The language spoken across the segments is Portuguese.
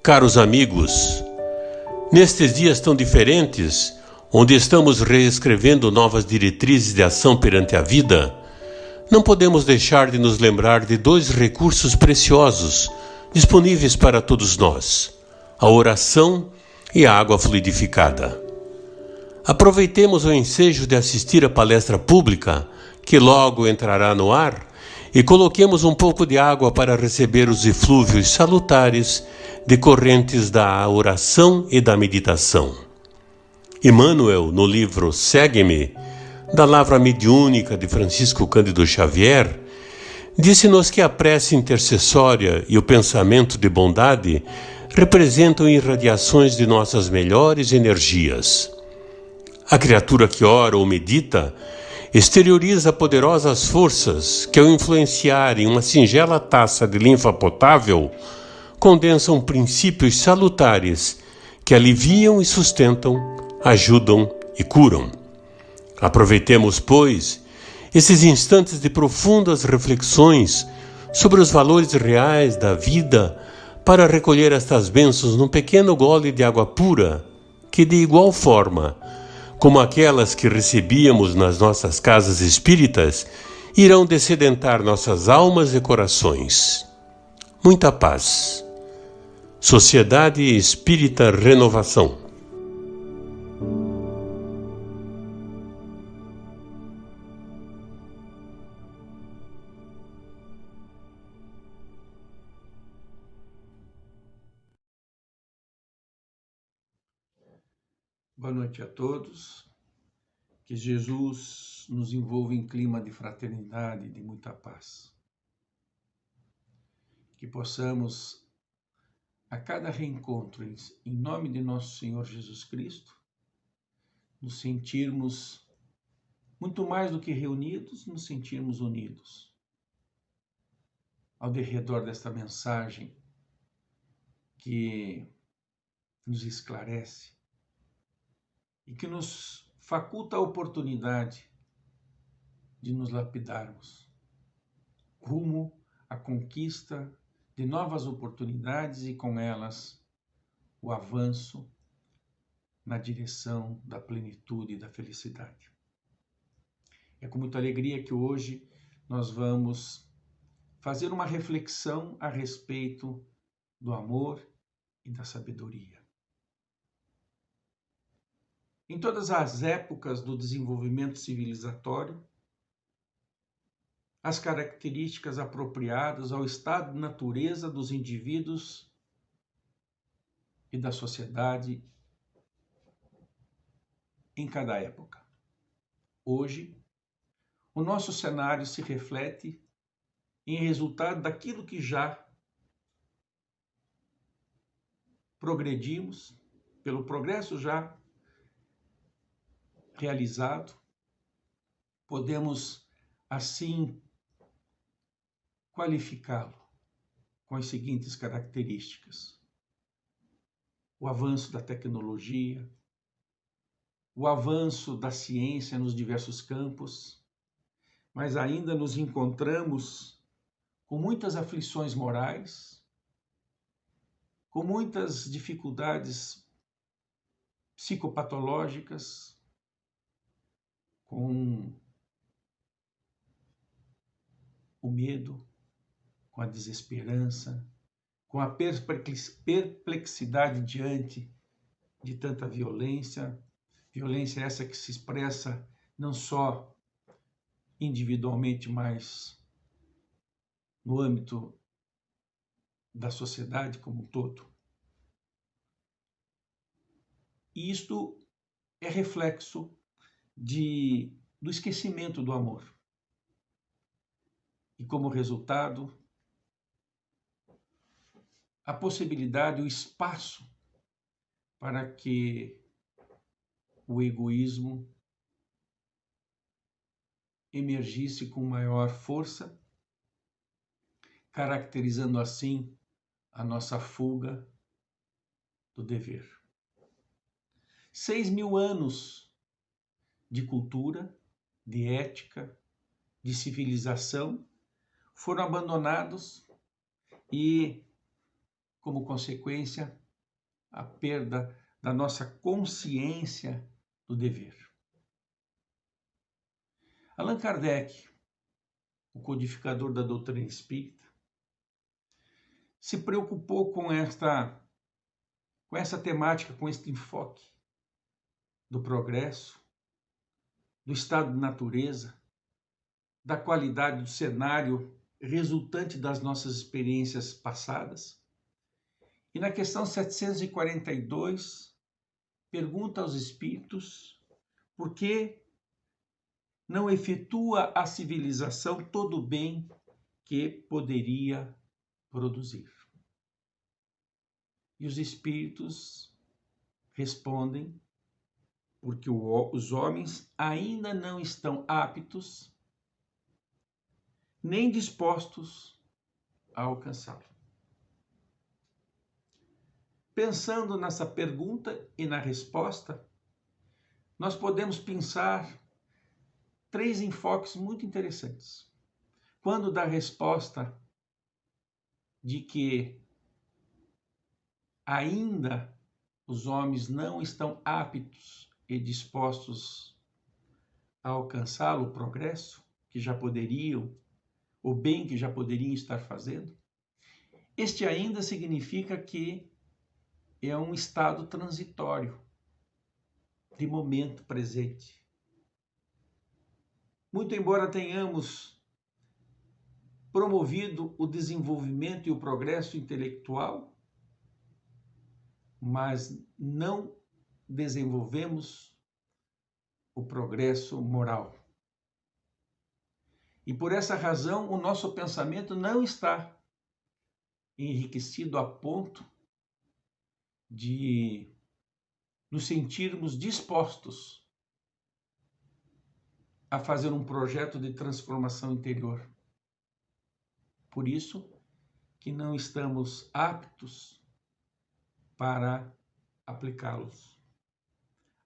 Caros amigos, nestes dias tão diferentes, onde estamos reescrevendo novas diretrizes de ação perante a vida, não podemos deixar de nos lembrar de dois recursos preciosos disponíveis para todos nós: a oração e a água fluidificada. Aproveitemos o ensejo de assistir à palestra pública, que logo entrará no ar, e coloquemos um pouco de água para receber os eflúvios salutares decorrentes da oração e da meditação. Emmanuel, no livro Segue-me, da Lavra Mediúnica de Francisco Cândido Xavier, disse-nos que a prece intercessória e o pensamento de bondade representam irradiações de nossas melhores energias. A criatura que ora ou medita exterioriza poderosas forças que, ao influenciar em uma singela taça de linfa potável, condensam princípios salutares que aliviam e sustentam, ajudam e curam. Aproveitemos, pois, esses instantes de profundas reflexões sobre os valores reais da vida para recolher estas bênçãos num pequeno gole de água pura que, de igual forma como aquelas que recebíamos nas nossas casas espíritas, irão dessedentar nossas almas e corações. Muita paz. Sociedade Espírita Renovação. Boa noite a todos. Que Jesus nos envolva em clima de fraternidade e de muita paz. Que possamos, a cada reencontro, em nome de nosso Senhor Jesus Cristo, nos sentirmos, muito mais do que reunidos, nos sentirmos unidos ao derredor desta mensagem que nos esclarece e que nos faculta a oportunidade de nos lapidarmos rumo à conquista de novas oportunidades e, com elas, o avanço na direção da plenitude e da felicidade. É com muita alegria que hoje nós vamos fazer uma reflexão a respeito do amor e da sabedoria. Em todas as épocas do desenvolvimento civilizatório, as características apropriadas ao estado de natureza dos indivíduos e da sociedade em cada época. Hoje, o nosso cenário se reflete em resultado daquilo que já progredimos, pelo progresso já realizado, podemos assim qualificá-lo com as seguintes características: o avanço da tecnologia, o avanço da ciência nos diversos campos, mas ainda nos encontramos com muitas aflições morais, com muitas dificuldades psicopatológicas, com o medo, com a desesperança, com a perplexidade diante de tanta violência, violência essa que se expressa não só individualmente, mas no âmbito da sociedade como um todo. E isto é reflexo do esquecimento do amor. E como resultado, a possibilidade, o espaço para que o egoísmo emergisse com maior força, caracterizando assim a nossa fuga do dever. 6.000 anos de cultura, de ética, de civilização foram abandonados e, como consequência, a perda da nossa consciência do dever. Allan Kardec, o codificador da doutrina espírita, se preocupou com essa temática, com este enfoque do progresso, do estado de natureza, da qualidade do cenário resultante das nossas experiências passadas. E na questão 742, pergunta aos espíritos por que não efetua a civilização todo o bem que poderia produzir. E os espíritos respondem porque os homens ainda não estão aptos nem dispostos a alcançá-lo. Pensando nessa pergunta e na resposta, nós podemos pensar 3 enfoques muito interessantes. Quando da resposta de que ainda os homens não estão aptos e dispostos a alcançá-lo, o progresso que já poderiam, o bem que já poderiam estar fazendo, este ainda significa que é um estado transitório, de momento presente. Muito embora tenhamos promovido o desenvolvimento e o progresso intelectual, mas não desenvolvemos o progresso moral. E por essa razão, o nosso pensamento não está enriquecido a ponto de nos sentirmos dispostos a fazer um projeto de transformação interior. Por isso que não estamos aptos para aplicá-los.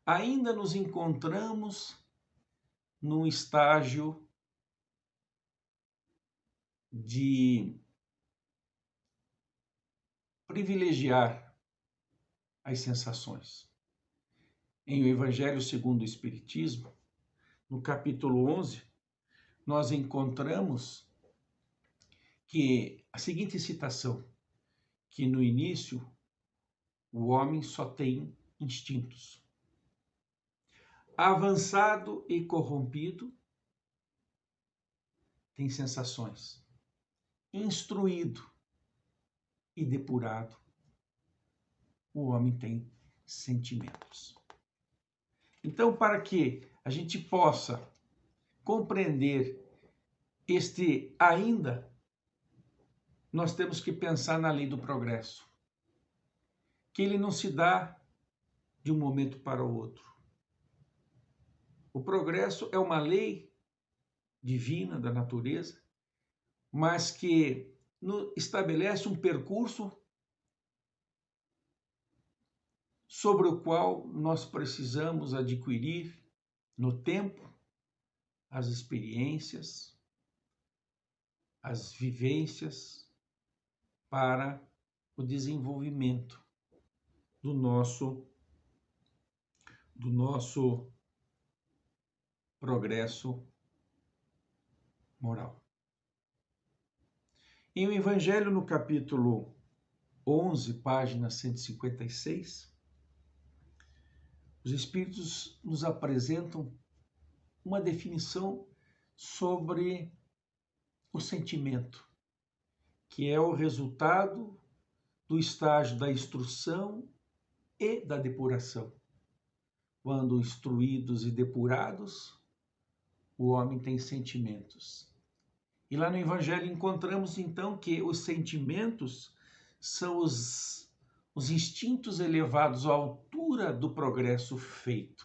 Ainda nos encontramos num estágio de privilegiar as sensações. Em O Evangelho segundo o Espiritismo, no capítulo 11, nós encontramos que a seguinte citação, que no início o homem só tem instintos. Avançado e corrompido, tem sensações. Instruído e depurado, o homem tem sentimentos. Então, para que a gente possa compreender este ainda, nós temos que pensar na lei do progresso, que ele não se dá de um momento para o outro. O progresso é uma lei divina da natureza, mas que estabelece um percurso sobre o qual nós precisamos adquirir no tempo as experiências, as vivências para o desenvolvimento do nosso progresso moral. Em O Evangelho, no capítulo 11, página 156, os Espíritos nos apresentam uma definição sobre o sentimento, que é o resultado do estágio da instrução e da depuração. Quando instruídos e depurados, o homem tem sentimentos. E lá no Evangelho encontramos então que os sentimentos são os instintos elevados à altura do progresso feito.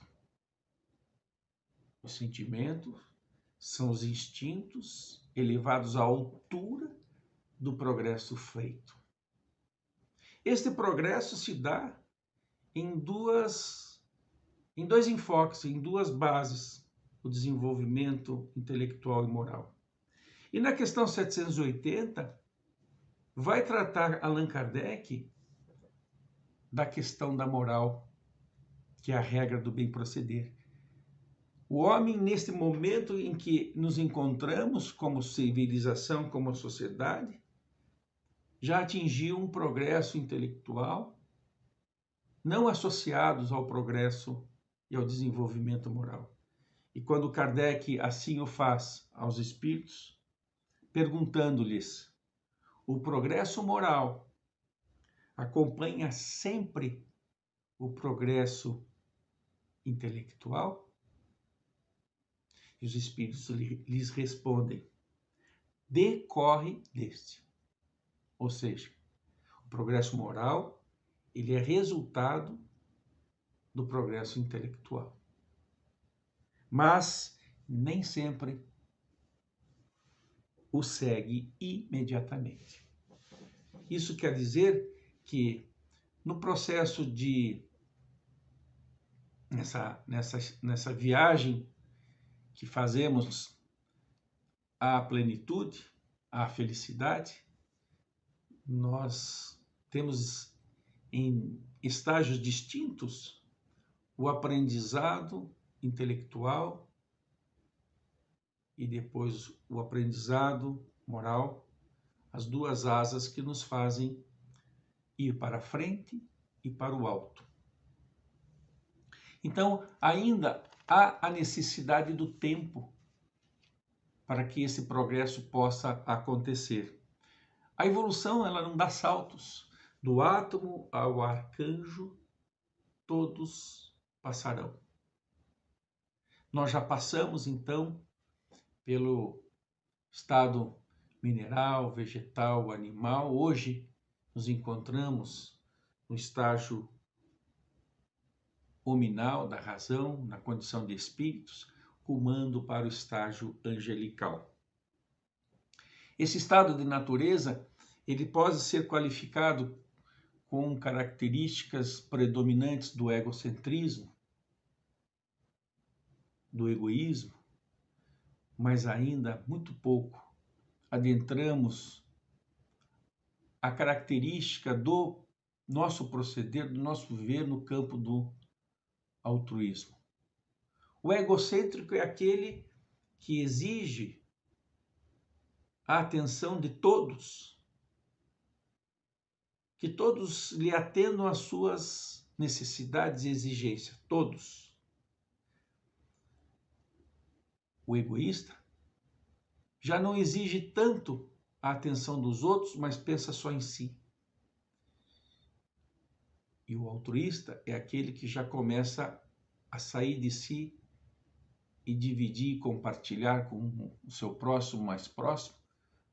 Os sentimentos são os instintos elevados à altura do progresso feito. Este progresso se dá em dois enfoques, em duas bases: o desenvolvimento intelectual e moral. E na questão 780, vai tratar Allan Kardec da questão da moral, que é a regra do bem proceder. O homem, neste momento em que nos encontramos como civilização, como sociedade, já atingiu um progresso intelectual, não associados ao progresso e ao desenvolvimento moral. E quando Kardec assim o faz aos espíritos, perguntando-lhes: o progresso moral acompanha sempre o progresso intelectual? E os espíritos lhes respondem: decorre deste. Ou seja, o progresso moral, ele é resultado do progresso intelectual. Mas nem sempre o segue imediatamente. Isso quer dizer que no processo de nessa viagem que fazemos à plenitude, à felicidade, nós temos em estágios distintos o aprendizado intelectual e depois o aprendizado moral, as duas asas que nos fazem ir para a frente e para o alto. Então, ainda há a necessidade do tempo para que esse progresso possa acontecer. A evolução, ela não dá saltos. Do átomo ao arcanjo, todos passarão. Nós já passamos, então, pelo estado mineral, vegetal, animal. Hoje nos encontramos no estágio hominal da razão, na condição de espíritos, rumando para o estágio angelical. Esse estado de natureza, ele pode ser qualificado com características predominantes do egocentrismo, do egoísmo, mas ainda muito pouco adentramos a característica do nosso proceder, do nosso viver no campo do altruísmo. O egocêntrico é aquele que exige a atenção de todos, que todos lhe atendam às suas necessidades e exigências, todos. O egoísta já não exige tanto a atenção dos outros, mas pensa só em si. E o altruísta é aquele que já começa a sair de si e dividir e compartilhar com o seu próximo mais próximo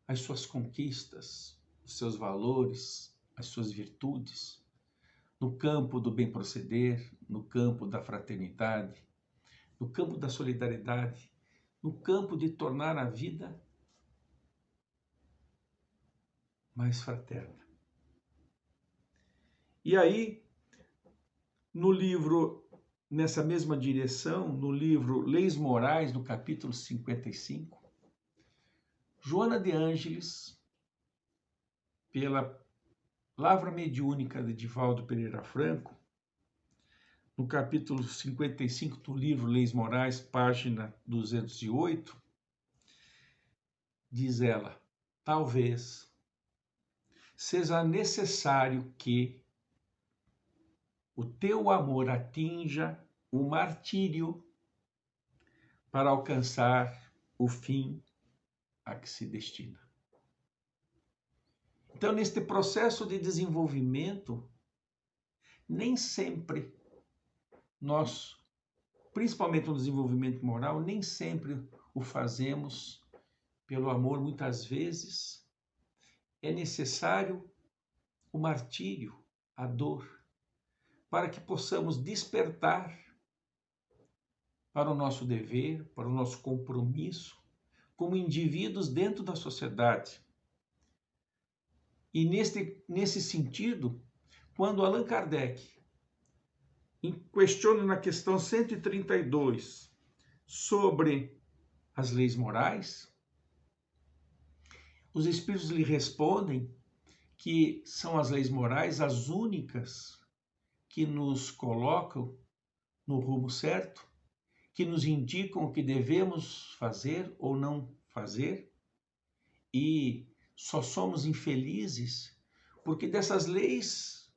as suas conquistas, os seus valores, as suas virtudes, no campo do bem proceder, no campo da fraternidade, no campo da solidariedade, no campo de tornar a vida mais fraterna. E aí, no livro, nessa mesma direção, no livro Leis Morais, no capítulo 55, Joana de Ângeles, pela Lavra Mediúnica de Divaldo Pereira Franco, no capítulo 55 do livro Leis Morais, página 208, diz ela: talvez seja necessário que o teu amor atinja o martírio para alcançar o fim a que se destina. Então, neste processo de desenvolvimento, nem sempre nós, principalmente no desenvolvimento moral, nem sempre o fazemos pelo amor. Muitas vezes é necessário o martírio, a dor, para que possamos despertar para o nosso dever, para o nosso compromisso como indivíduos dentro da sociedade. E nesse sentido, quando Allan Kardec questiona na questão 132 sobre as leis morais, os espíritos lhe respondem que são as leis morais as únicas que nos colocam no rumo certo, que nos indicam o que devemos fazer ou não fazer, e só somos infelizes porque dessas leis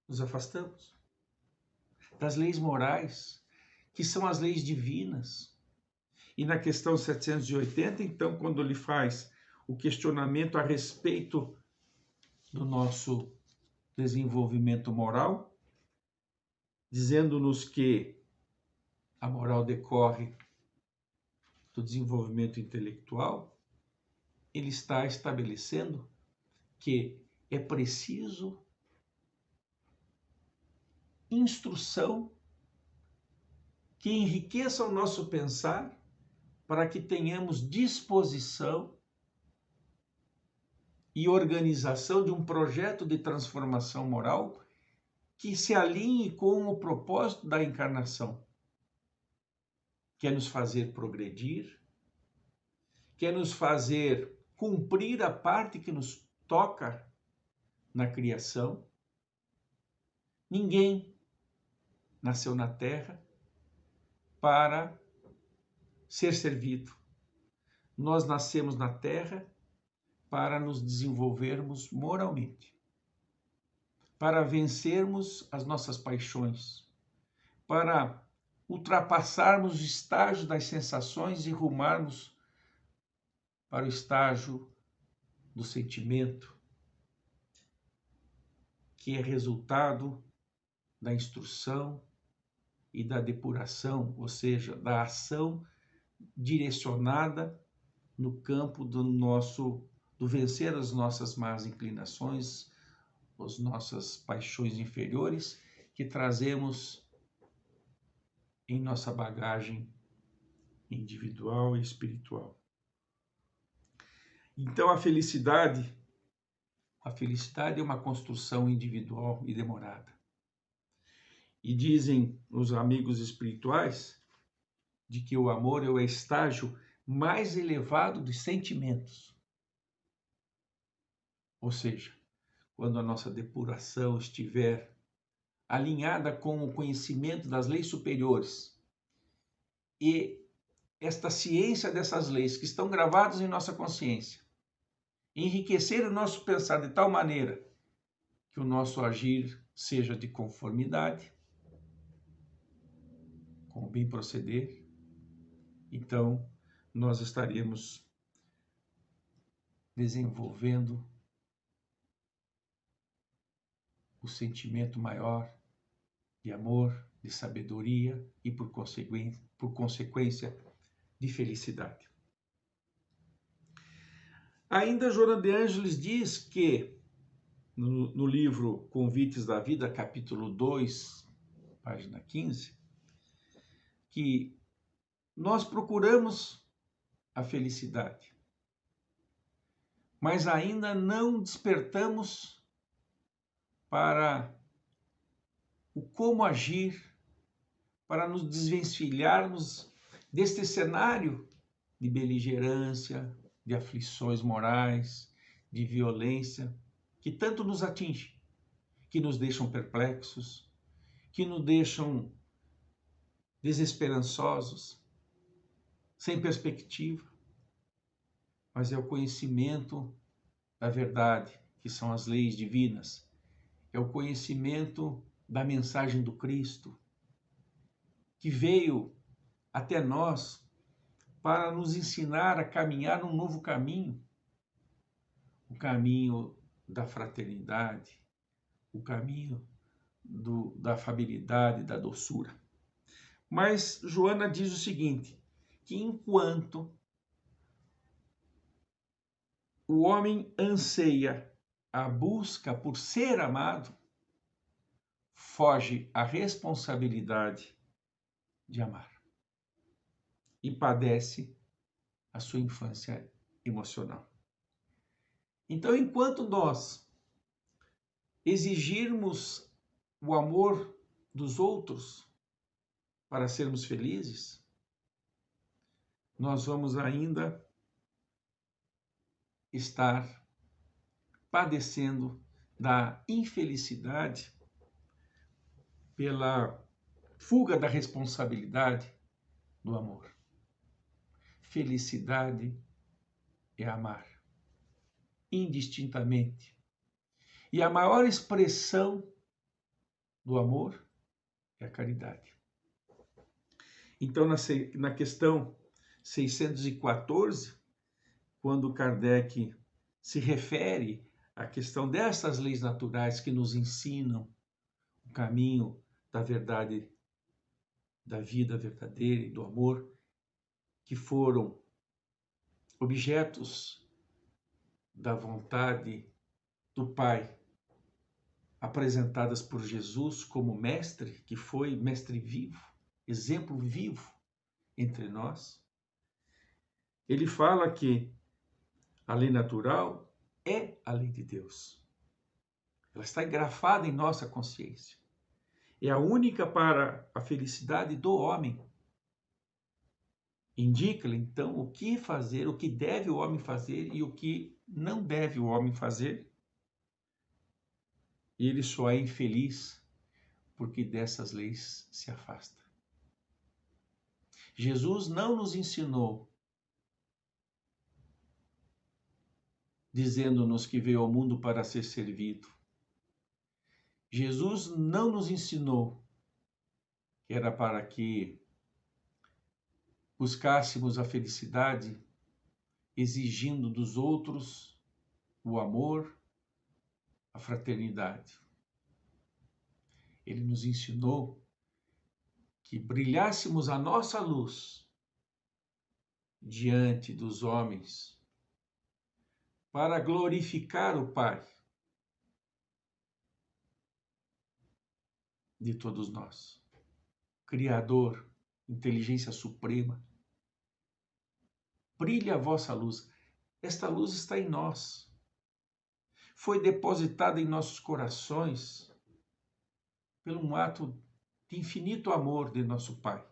nos afastamos, das leis morais, que são as leis divinas. E na questão 780, então, quando ele faz o questionamento a respeito do nosso desenvolvimento moral, dizendo-nos que a moral decorre do desenvolvimento intelectual, ele está estabelecendo que é preciso instrução que enriqueça o nosso pensar para que tenhamos disposição e organização de um projeto de transformação moral que se alinhe com o propósito da encarnação, que é nos fazer progredir, que é nos fazer cumprir a parte que nos toca na criação. Ninguém nasceu na Terra para ser servido. Nós nascemos na Terra para nos desenvolvermos moralmente, para vencermos as nossas paixões, para ultrapassarmos o estágio das sensações e rumarmos para o estágio do sentimento, que é resultado da instrução e da depuração, ou seja, da ação direcionada no campo do vencer as nossas más inclinações, as nossas paixões inferiores que trazemos em nossa bagagem individual e espiritual. Então a felicidade é uma construção individual e demorada. E dizem os amigos espirituais de que o amor é o estágio mais elevado dos sentimentos. Ou seja, quando a nossa depuração estiver alinhada com o conhecimento das leis superiores e esta ciência dessas leis que estão gravadas em nossa consciência, enriquecer o nosso pensar de tal maneira que o nosso agir seja de conformidade com o bem proceder, então nós estaremos desenvolvendo o sentimento maior de amor, de sabedoria e, por consequência, de felicidade. Ainda Joana de Ângeles diz que, no livro Convites da Vida, capítulo 2, página 15, que nós procuramos a felicidade, mas ainda não despertamos para o como agir, para nos desvencilharmos deste cenário de beligerância, de aflições morais, de violência, que tanto nos atinge, que nos deixam perplexos, que nos deixam desesperançosos, sem perspectiva. Mas é o conhecimento da verdade, que são as leis divinas, é o conhecimento da mensagem do Cristo, que veio até nós para nos ensinar a caminhar num novo caminho, o caminho da fraternidade, o caminho da afabilidade, da doçura. Mas Joana diz o seguinte, que enquanto o homem anseia a busca por ser amado, foge à responsabilidade de amar e padece a sua infância emocional. Então, enquanto nós exigirmos o amor dos outros para sermos felizes, nós vamos ainda estar padecendo da infelicidade pela fuga da responsabilidade do amor. Felicidade é amar, indistintamente. E a maior expressão do amor é a caridade. Então, na questão 614, quando Kardec se refere à questão dessas leis naturais que nos ensinam o caminho da verdade, da vida verdadeira e do amor, que foram objetos da vontade do Pai, apresentadas por Jesus como mestre, que foi mestre vivo, exemplo vivo entre nós. Ele fala que a lei natural é a lei de Deus. Ela está engrafada em nossa consciência. É a única para a felicidade do homem. Indica-lhe, então, o que fazer, o que deve o homem fazer e o que não deve o homem fazer. E ele só é infeliz porque dessas leis se afasta. Jesus não nos ensinou dizendo-nos que veio ao mundo para ser servido. Jesus não nos ensinou que era para que buscássemos a felicidade exigindo dos outros o amor, a fraternidade. Ele nos ensinou que brilhássemos a nossa luz diante dos homens para glorificar o Pai de todos nós, Criador, inteligência suprema. Brilha a vossa luz. Esta luz está em nós. Foi depositada em nossos corações por um ato de infinito amor de nosso Pai.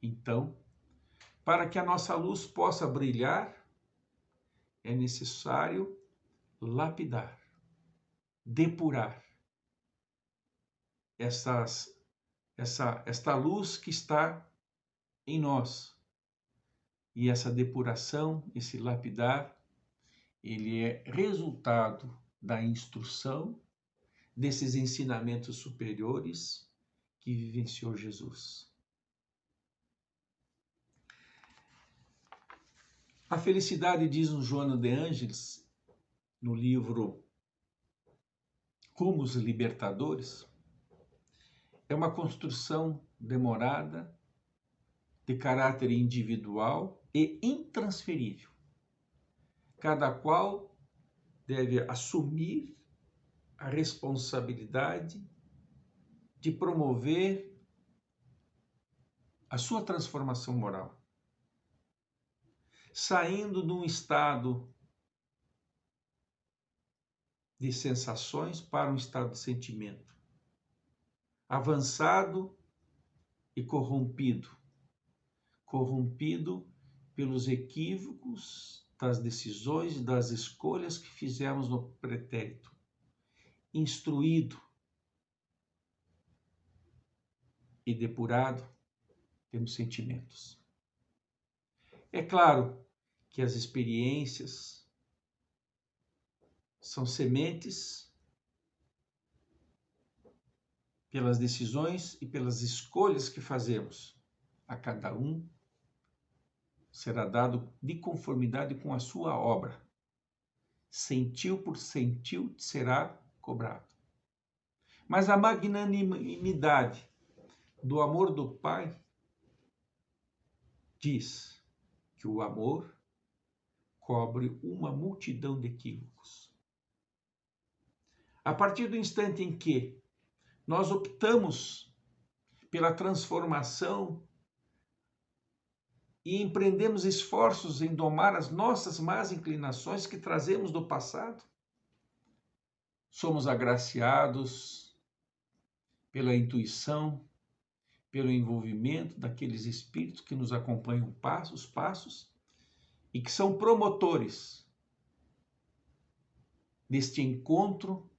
Então, para que a nossa luz possa brilhar, é necessário lapidar, depurar esta luz que está em nós. E essa depuração, esse lapidar, ele é resultado da instrução desses ensinamentos superiores que vivenciou Jesus. A felicidade, diz o Joana de Ângeles, no livro Rumos Libertadores, é uma construção demorada, de caráter individual e intransferível. Cada qual deve assumir a responsabilidade de promover a sua transformação moral, saindo de um estado de sensações para um estado de sentimento, avançado e corrompido pelos equívocos das decisões e das escolhas que fizemos no pretérito, instruído e depurado, temos sentimentos. É claro que as experiências são sementes pelas decisões e pelas escolhas que fazemos. A cada um será dado de conformidade com a sua obra. Centil por centil será cobrado. Mas a magnanimidade do amor do Pai diz que o amor cobre uma multidão de equívocos. A partir do instante em que nós optamos pela transformação e empreendemos esforços em domar as nossas más inclinações que trazemos do passado, somos agraciados pela intuição, pelo envolvimento daqueles espíritos que nos acompanham passos, e que são promotores deste encontro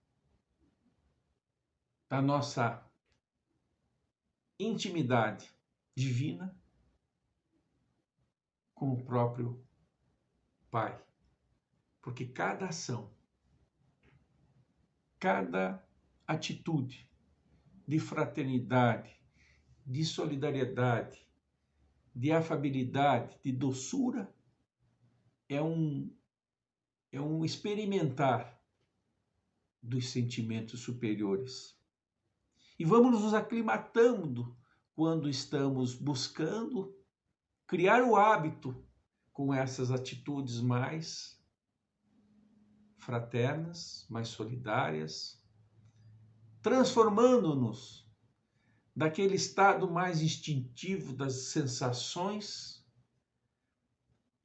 da nossa intimidade divina com o próprio Pai. Porque cada ação, cada atitude de fraternidade, de solidariedade, de afabilidade, de doçura, é um experimentar dos sentimentos superiores. E vamos nos aclimatando quando estamos buscando criar o hábito com essas atitudes mais fraternas, mais solidárias, transformando-nos daquele estado mais instintivo das sensações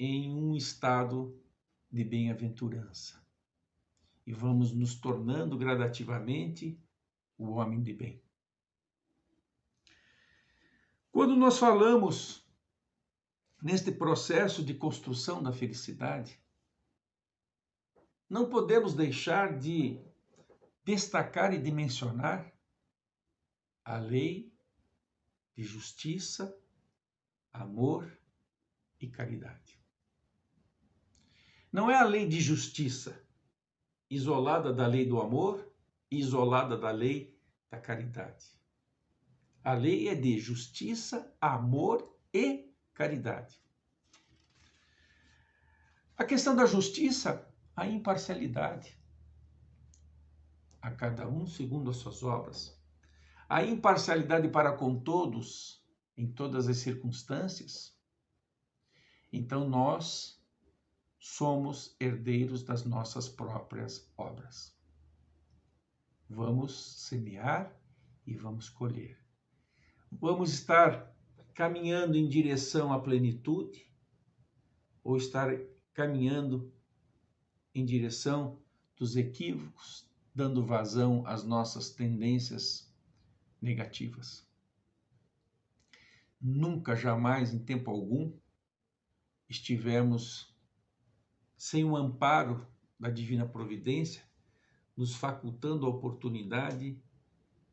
em um estado de bem-aventurança. E vamos nos tornando gradativamente o homem de bem. Quando nós falamos neste processo de construção da felicidade, não podemos deixar de destacar e de mencionar a lei de justiça, amor e caridade. Não é a lei de justiça isolada da lei do amor e isolada da lei da caridade. A lei é de justiça, amor e caridade. A questão da justiça, a imparcialidade. A cada um segundo as suas obras. A imparcialidade para com todos, em todas as circunstâncias. Então nós somos herdeiros das nossas próprias obras. Vamos semear e vamos colher. Vamos estar caminhando em direção à plenitude ou estar caminhando em direção dos equívocos, dando vazão às nossas tendências negativas. Nunca, jamais, em tempo algum, estivemos sem o amparo da divina providência, nos facultando a oportunidade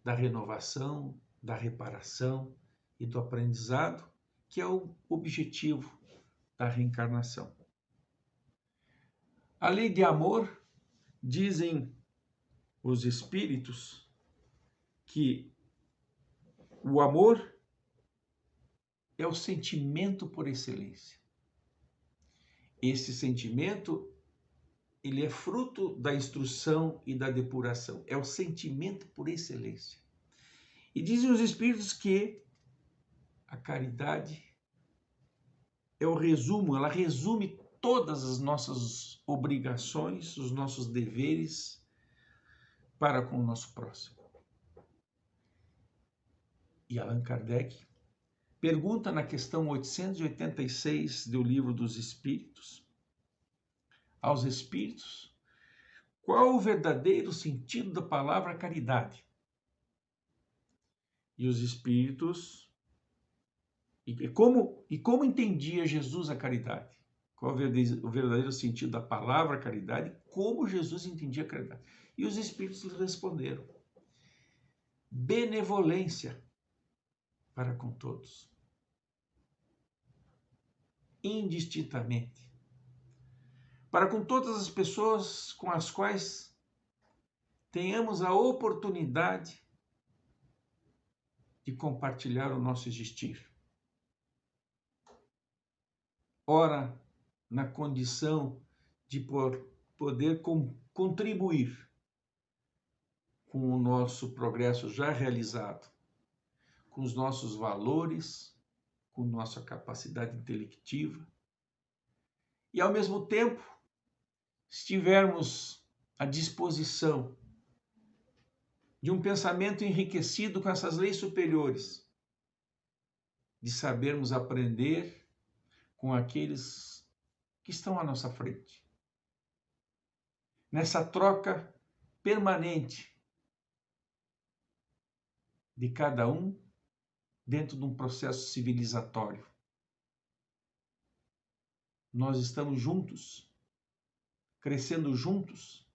da renovação, da reparação e do aprendizado, que é o objetivo da reencarnação. A lei de amor, dizem os espíritos, que o amor é o sentimento por excelência. Esse sentimento, ele é fruto da instrução e da depuração. É o sentimento por excelência. E dizem os espíritos que a caridade é o resumo, ela resume todas as nossas obrigações, os nossos deveres para com o nosso próximo. E Allan Kardec pergunta na questão 886 do Livro dos Espíritos aos espíritos qual o verdadeiro sentido da palavra caridade. E os espíritos, e como entendia Jesus a caridade? Qual o verdadeiro sentido da palavra caridade? Como Jesus entendia a caridade? E os espíritos responderam: benevolência para com todos, indistintamente, para com todas as pessoas com as quais tenhamos a oportunidade de compartilhar o nosso existir. Ora, na condição de poder contribuir com o nosso progresso já realizado, com os nossos valores, com nossa capacidade intelectiva, e ao mesmo tempo estivermos à disposição de um pensamento enriquecido com essas leis superiores, de sabermos aprender com aqueles que estão à nossa frente. Nessa troca permanente de cada um dentro de um processo civilizatório. nós estamos juntos, crescendo juntos,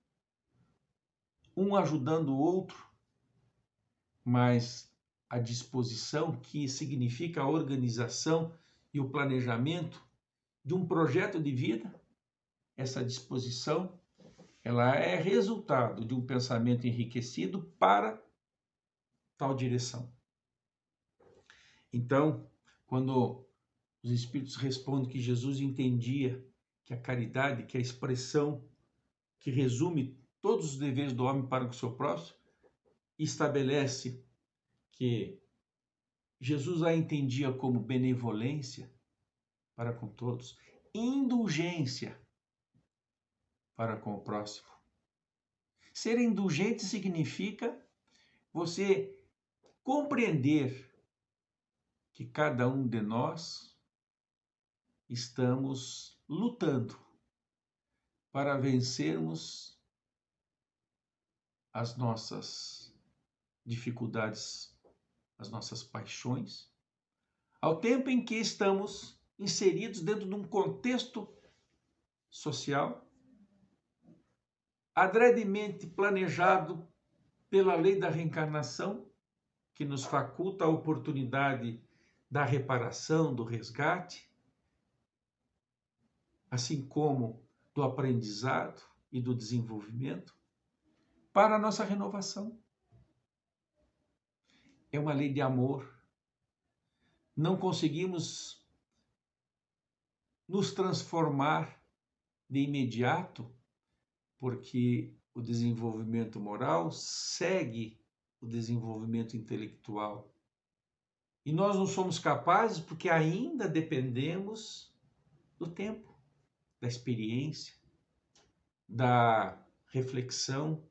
um ajudando o outro, mas a disposição, que significa a organização e o planejamento de um projeto de vida, essa disposição, ela é resultado de um pensamento enriquecido para tal direção. Então, quando os Espíritos respondem que Jesus entendia que a caridade, que a expressão que resume todos os deveres do homem para com o seu próximo, estabelece que Jesus a entendia como benevolência para com todos, indulgência para com o próximo. Ser indulgente significa você compreender que cada um de nós estamos lutando para vencermos as nossas dificuldades, as nossas paixões, ao tempo em que estamos inseridos dentro de um contexto social adredemente planejado pela lei da reencarnação, que nos faculta a oportunidade da reparação, do resgate, assim como do aprendizado e do desenvolvimento, para a nossa renovação. É uma lei de amor. Não conseguimos nos transformar de imediato, porque o desenvolvimento moral segue o desenvolvimento intelectual. E nós não somos capazes porque ainda dependemos do tempo, da experiência, da reflexão,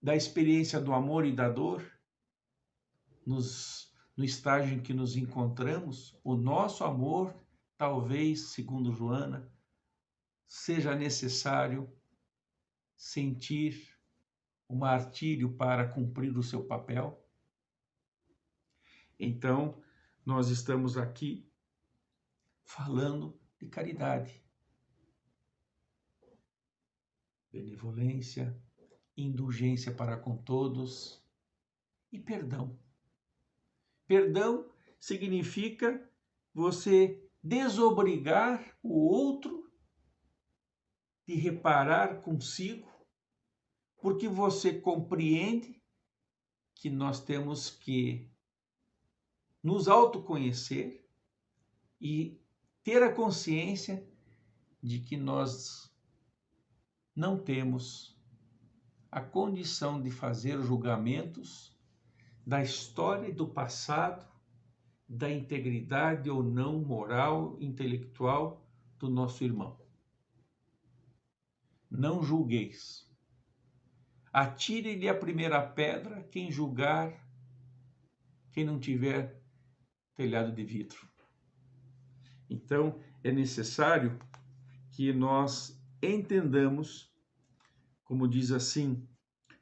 da experiência do amor e da dor. No estágio em que nos encontramos, o nosso amor, talvez, segundo Joana, seja necessário sentir o martírio para cumprir o seu papel. Então, nós estamos aqui falando de caridade, benevolência, indulgência para com todos e perdão. Perdão significa você desobrigar o outro de reparar consigo, porque você compreende que nós temos que nos autoconhecer e ter a consciência de que nós não temos a condição de fazer julgamentos da história e do passado, da integridade ou não moral, intelectual do nosso irmão. Não julgueis. Atire-lhe a primeira pedra quem julgar, quem não tiver telhado de vidro. Então, é necessário que nós entendamos, como diz assim,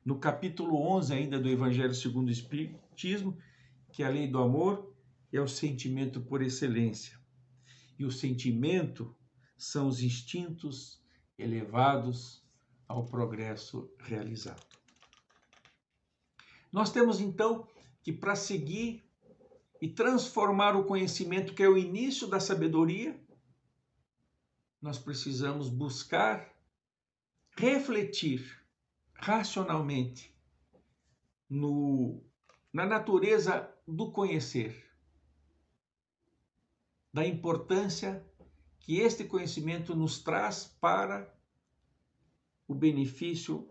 no capítulo 11 ainda do Evangelho segundo o Espiritismo, que a lei do amor é o sentimento por excelência. E o sentimento são os instintos elevados ao progresso realizado. Nós temos então que, para seguir e transformar o conhecimento, que é o início da sabedoria, nós precisamos buscar refletir racionalmente na natureza do conhecer, da importância que este conhecimento nos traz para o benefício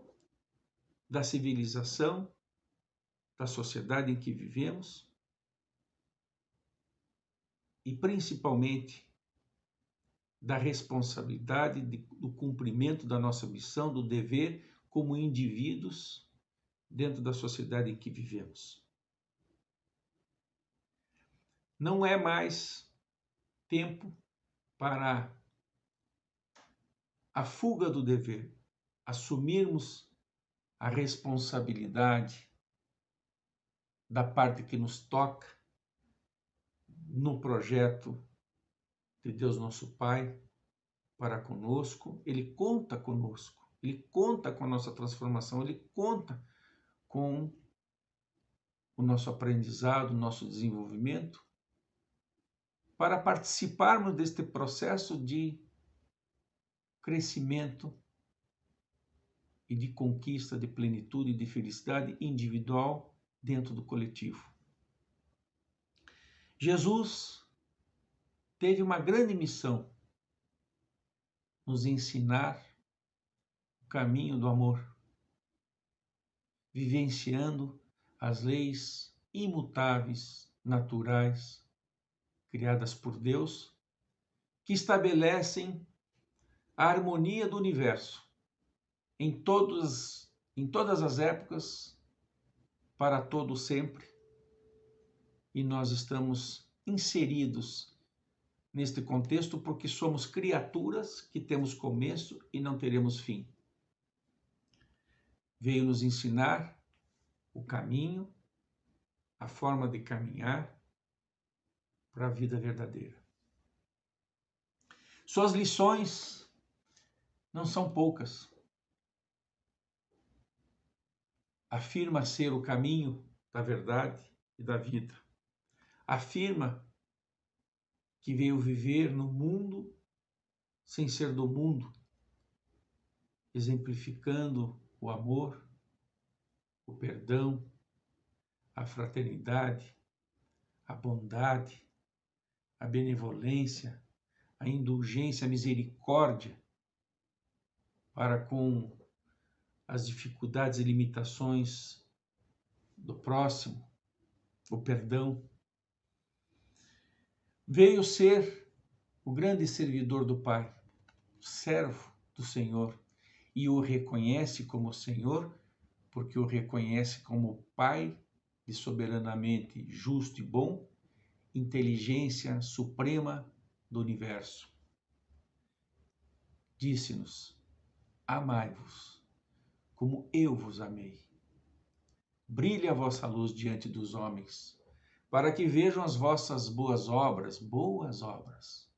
da civilização, da sociedade em que vivemos e principalmente da responsabilidade do cumprimento da nossa missão, do dever como indivíduos dentro da sociedade em que vivemos. Não é mais tempo para a fuga do dever, assumirmos a responsabilidade da parte que nos toca no projeto de Deus Nosso Pai, para conosco, Ele conta conosco, Ele conta com a nossa transformação, Ele conta com o nosso aprendizado, o nosso desenvolvimento, para participarmos deste processo de crescimento e de conquista de plenitude e de felicidade individual dentro do coletivo. Jesus teve uma grande missão: nos ensinar o caminho do amor, vivenciando as leis imutáveis, naturais, criadas por Deus, que estabelecem a harmonia do universo em todas as épocas, para todo sempre, e nós estamos inseridos neste contexto porque somos criaturas que temos começo e não teremos fim. Veio nos ensinar o caminho, a forma de caminhar para a vida verdadeira. Suas lições não são poucas. Afirma ser o caminho da verdade e da vida. Afirma que veio viver no mundo sem ser do mundo, exemplificando o amor, o perdão, a fraternidade, a bondade, a benevolência, a indulgência, a misericórdia para com as dificuldades e limitações do próximo, o perdão. Veio ser o grande servidor do Pai, servo do Senhor, e o reconhece como Senhor, porque o reconhece como Pai de soberanamente justo e bom, inteligência suprema do universo. Disse-nos: amai-vos como eu vos amei. Brilhe a vossa luz diante dos homens, para que vejam as vossas boas obras.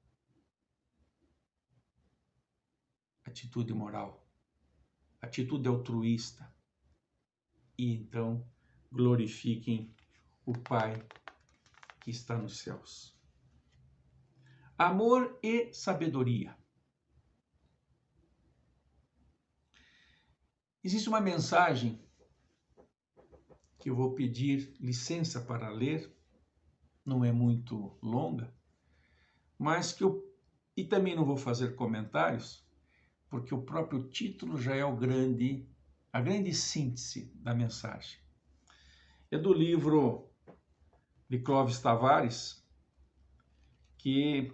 Atitude moral, atitude altruísta, e então glorifiquem o Pai que está nos céus. Amor e sabedoria. Existe uma mensagem que eu vou pedir licença para ler, não é muito longa, mas e também não vou fazer comentários, porque o próprio título já é a grande síntese da mensagem. É do livro de Clóvis Tavares, que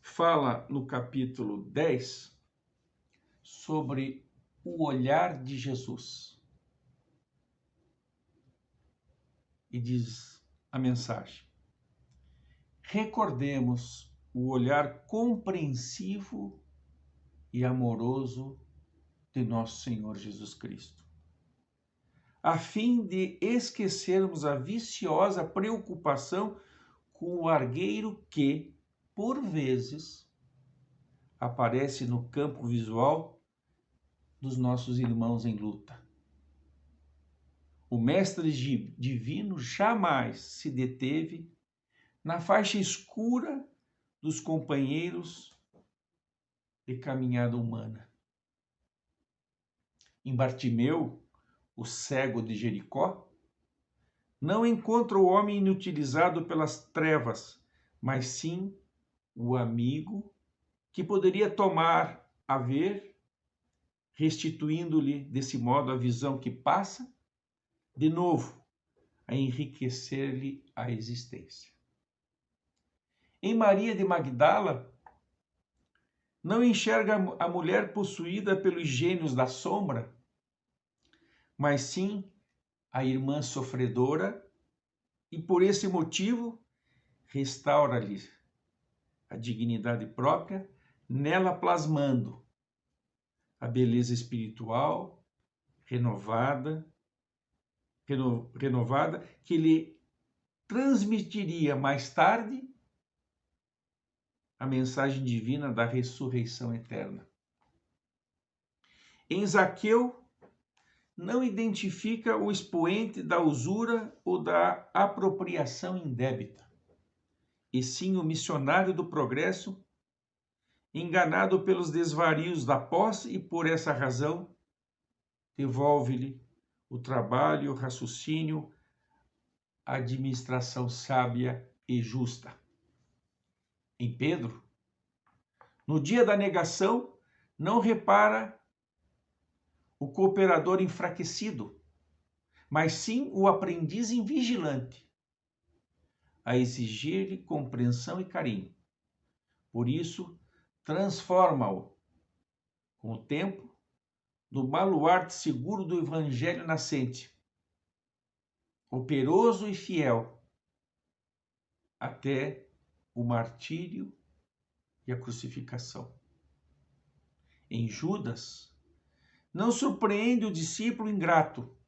fala no capítulo 10 sobre o olhar de Jesus. E diz a mensagem: recordemos o olhar compreensivo e amoroso de nosso Senhor Jesus Cristo, a fim de esquecermos a viciosa preocupação com o argueiro que, por vezes, aparece no campo visual dos nossos irmãos em luta. O Mestre Divino jamais se deteve na faixa escura dos companheiros de caminhada humana. Em Bartimeu, o cego de Jericó, não encontra o homem inutilizado pelas trevas, mas sim o amigo que poderia tomar a ver, restituindo-lhe desse modo a visão que passa, de novo, a enriquecer-lhe a existência. Em Maria de Magdala, não enxerga a mulher possuída pelos gênios da sombra, mas sim a irmã sofredora, e por esse motivo restaura-lhe a dignidade própria, nela plasmando a beleza espiritual renovada que lhe transmitiria mais tarde a mensagem divina da ressurreição eterna. Em Zaqueu, não identifica o expoente da usura ou da apropriação indébita, e sim o missionário do progresso, enganado pelos desvarios da posse e, por essa razão, devolve-lhe o trabalho, o raciocínio, a administração sábia e justa. Em Pedro, no dia da negação, não repara o cooperador enfraquecido, mas sim o aprendiz invigilante, a exigir-lhe compreensão e carinho. Por isso, transforma-o, com o tempo, no baluarte seguro do evangelho nascente, operoso e fiel, até o martírio e a crucificação. Em Judas, não surpreende o discípulo ingrato,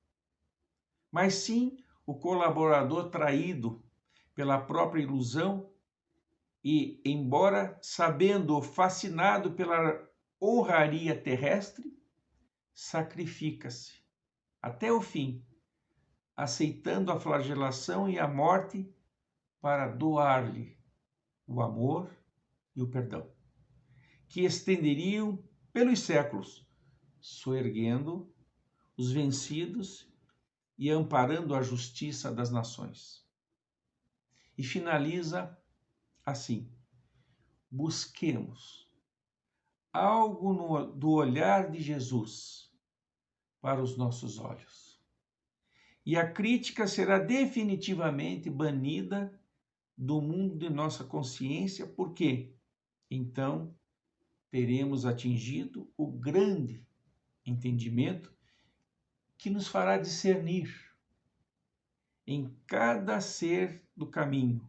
mas sim o colaborador traído pela própria ilusão e, embora sabendo fascinado pela honraria terrestre, sacrifica-se até o fim, aceitando a flagelação e a morte para doar-lhe o amor e o perdão, que estenderiam pelos séculos, soerguendo os vencidos e amparando a justiça das nações. E finaliza assim: busquemos algo do olhar de Jesus para os nossos olhos. E a crítica será definitivamente banida do mundo de nossa consciência, porque então teremos atingido o grande entendimento que nos fará discernir em cada ser do caminho,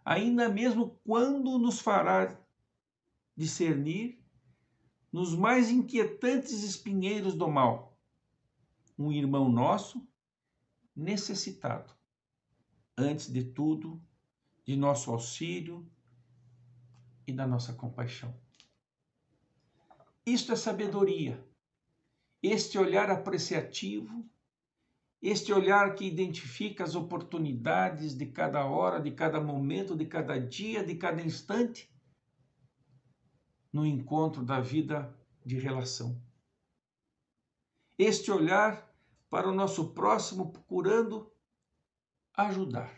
ainda mesmo quando nos fará discernir nos mais inquietantes espinheiros do mal, um irmão nosso necessitado, antes de tudo, de nosso auxílio e da nossa compaixão. Isto é sabedoria, este olhar apreciativo, este olhar que identifica as oportunidades de cada hora, de cada momento, de cada dia, de cada instante, no encontro da vida de relação. Este olhar para o nosso próximo procurando ajudar,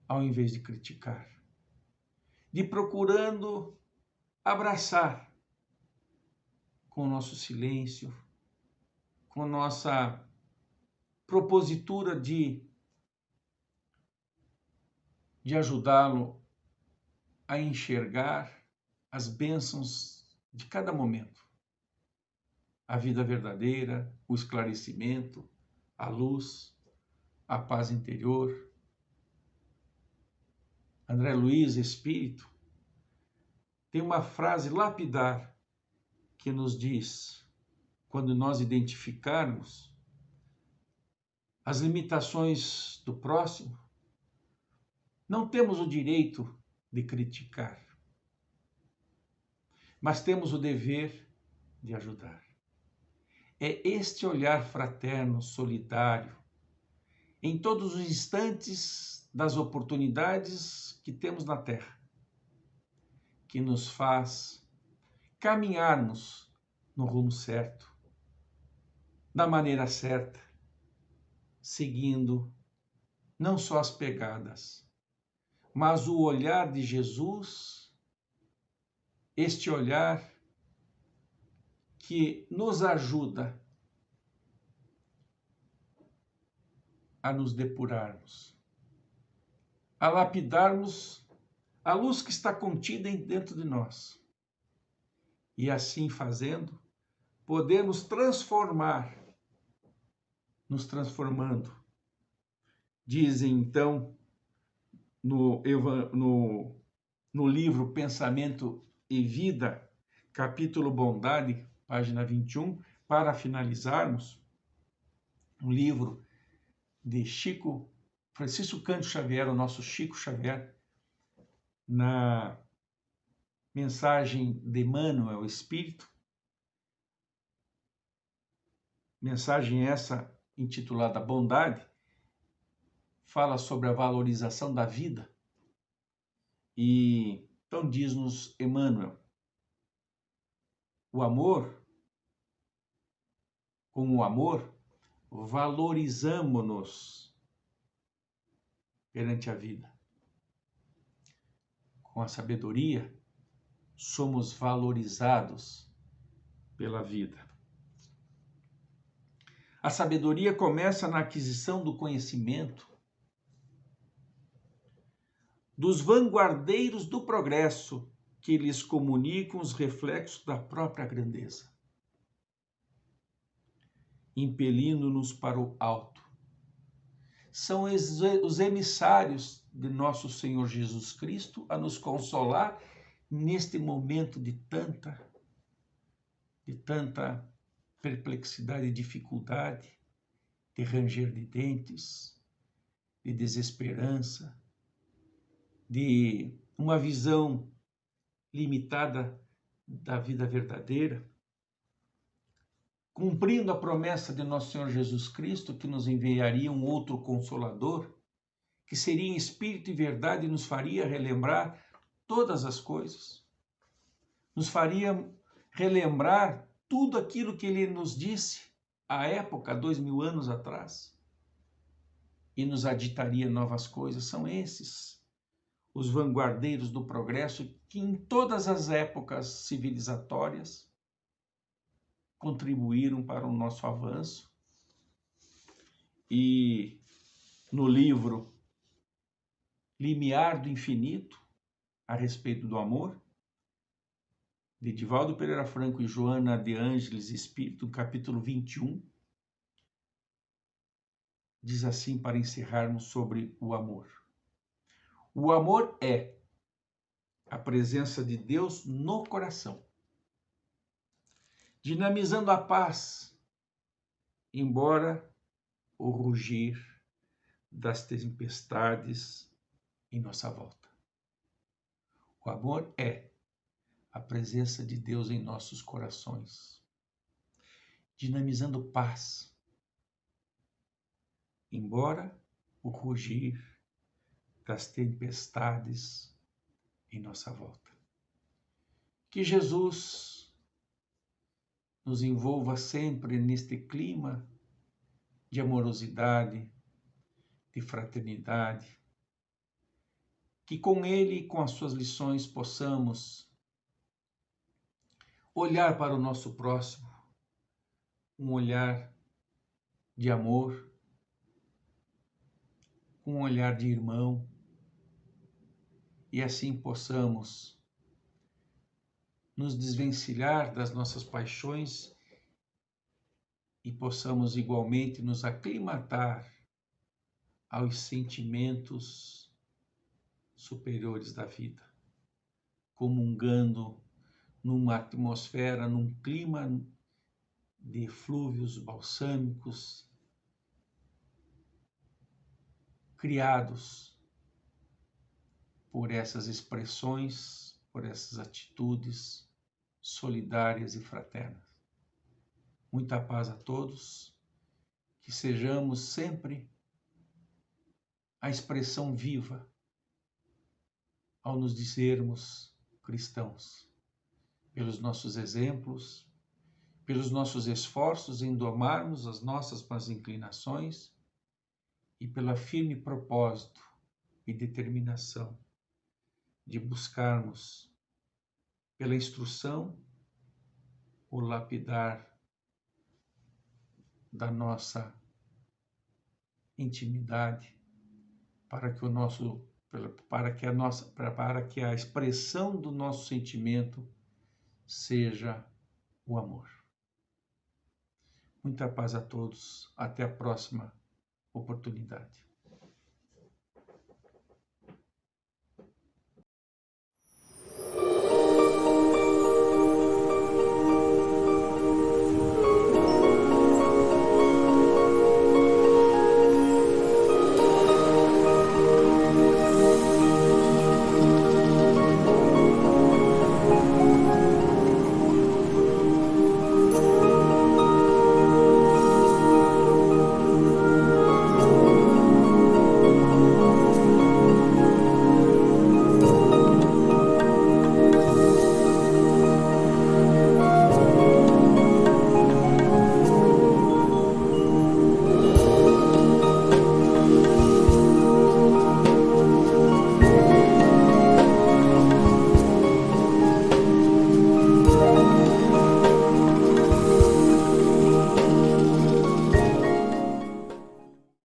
ao invés de criticar, de procurando abraçar com o nosso silêncio, com nossa propositura de ajudá-lo a enxergar as bênçãos de cada momento, a vida verdadeira, o esclarecimento, a luz, a paz interior. André Luiz, Espírito, tem uma frase lapidar que nos diz: quando nós identificarmos as limitações do próximo, não temos o direito de criticar, mas temos o dever de ajudar. É este olhar fraterno, solidário, em todos os instantes das oportunidades que temos na Terra, que nos faz caminharmos no rumo certo, da maneira certa, seguindo não só as pegadas, mas o olhar de Jesus, este olhar que nos ajuda a nos depurarmos, a lapidarmos a luz que está contida dentro de nós. E assim fazendo, podemos nos transformando. Dizem então no livro Pensamento e Vida, capítulo Bondade, página 21, para finalizarmos, um livro de Francisco Cândido Xavier, o nosso Chico Xavier, na mensagem de Emmanuel, Espírito, mensagem essa intitulada Bondade, fala sobre a valorização da vida. E então diz-nos Emmanuel, o amor, com o amor, valorizamo-nos perante a vida. Com a sabedoria, somos valorizados pela vida. A sabedoria começa na aquisição do conhecimento, dos vanguardeiros do progresso que lhes comunicam os reflexos da própria grandeza, impelindo-nos para o alto. São os emissários de nosso Senhor Jesus Cristo a nos consolar neste momento de tanta perplexidade e dificuldade, de ranger de dentes, de desesperança, de uma visão limitada da vida verdadeira, cumprindo a promessa de nosso Senhor Jesus Cristo, que nos enviaria um outro Consolador, que seria em espírito e verdade e nos faria relembrar todas as coisas, nos faria relembrar tudo aquilo que Ele nos disse à época, 2000 anos atrás, e nos aditaria novas coisas. São esses os vanguardeiros do progresso que em todas as épocas civilizatórias contribuíram para o nosso avanço. E no livro Limiar do Infinito, a respeito do amor, de Divaldo Pereira Franco e Joana de Ângeles Espírito, capítulo 21, diz assim, para encerrarmos, sobre o amor. O amor é a presença de Deus no coração, dinamizando a paz, embora o rugir das tempestades em nossa volta. O amor é a presença de Deus em nossos corações, dinamizando paz, embora o rugir das tempestades em nossa volta. Que Jesus nos envolva sempre neste clima de amorosidade, de fraternidade, que com Ele e com as suas lições possamos olhar para o nosso próximo, um olhar de amor, um olhar de irmão, e assim possamos nos desvencilhar das nossas paixões e possamos igualmente nos aclimatar aos sentimentos superiores da vida, comungando numa atmosfera, num clima de eflúvios balsâmicos criados por essas expressões, por essas atitudes solidárias e fraternas. Muita paz a todos, que sejamos sempre a expressão viva ao nos dizermos cristãos, pelos nossos exemplos, pelos nossos esforços em domarmos as nossas más inclinações e pela firme propósito e determinação de buscarmos, pela instrução, o lapidar da nossa intimidade, para que a expressão do nosso sentimento seja o amor. Muita paz a todos. Até a próxima oportunidade.